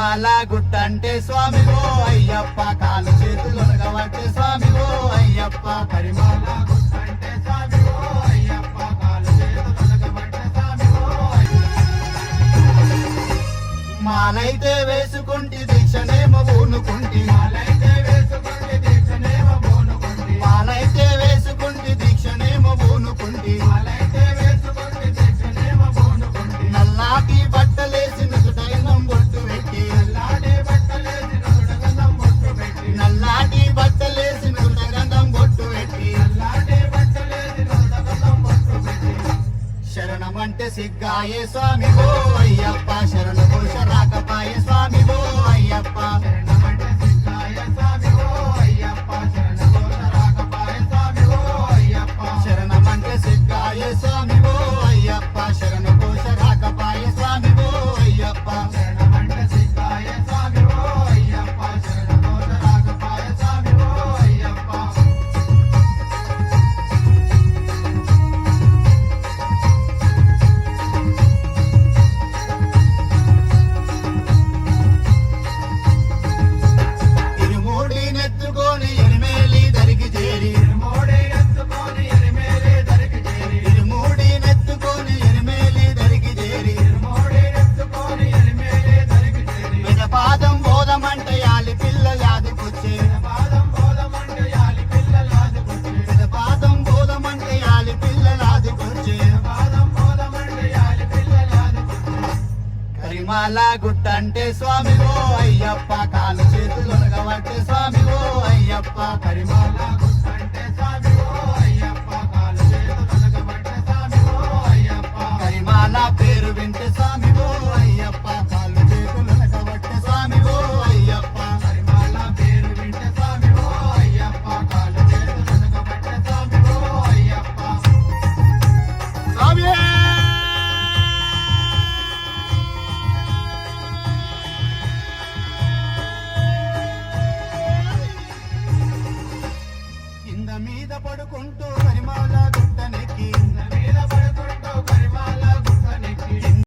కరిమాల గుట్టంటే స్వామి ఓ అయ్యప్ప కాలు చేతులు గవట్టే స్వామి ఓ అయ్యప్ప కరిమాల గుట్టంటే స్వామి ఓ అయ్యప్ప కాలు చేతులు గవట్టే స్వామి ఓ మాలైతే వేసుకుంటి దీక్షనేమో పూనుకుంటి మాలైతే వేసుకుంటి దీక్షనేమో పూనుకుంటి మాలైతే వేసుకుంటి దీక్షనేమో పూనుకుంటి మాలైతే వేసుకుంటి దీక్షనేమో పూనుకుంటి నల్లాటి బట్టలేసి నుదుటైనం బొట్టు పెట్టి నల్లాటి బట్టలేసి నుదుటగంధం బొట్టు పెట్టి నల్లాటి బట్టలేసి నుదుటగంధం బొట్టు పెట్టి నల్లాటి బట్టలేసి నుదుటగంధం బొట్టు పెట్టి శరణమంటే సిగ్గాయే స్వామి ఓ అయ్యప్ప శరణ ఘోష రాకపాయే స్వామి ఓ అయ్యప్ప శరణమంటే సిగ్గాయే స్వామి ఓ అయ్యప్ప శరణ ఘోష రాకపాయే స్వామి ఓ అయ్యప్ప శరణమంటే సిగ్గాయే స్వామి ఓ అయ్యప్ప శరణ ఘోష రాకపాయే స్వామి ఓ అయ్యప్ప శరణమంటే సిగ్గాయే స్వామి ఓ అయ్యప్ప శరణ ఘోష రాకపాయే స్వామి ఓ అయ్యప్ప ఎత్తుకొని ఎరిమేలి దరికి చేరి ఇరుమూడి ఎత్తుకొని ఎరిమేలి దరికి చేరి ఇరుమూడి ఎత్తుకొని ఎరిమేలి దరికి చేరి ఇరుమూడి ఎత్తుకొని ఎరిమేలి దరికి చేరి పెదపాదం బోధమంటే యాలి పిల్లలాదికొచ్చే పెదపాదం బోధమంటే యాలి పిల్లలాదికొచ్చే పెదపాదం బోధమంటే యాలి పిల్లలాదికొచ్చే పెదపాదం బోధమంటే యాలి పిల్లలాదికొచ్చే కరిమాల గుట్టంటే స్వామి ఓ అయ్యప్ప కాలు చేతులు గవట్టే స్వామి ఓ అయ్యప్ప కరిమాల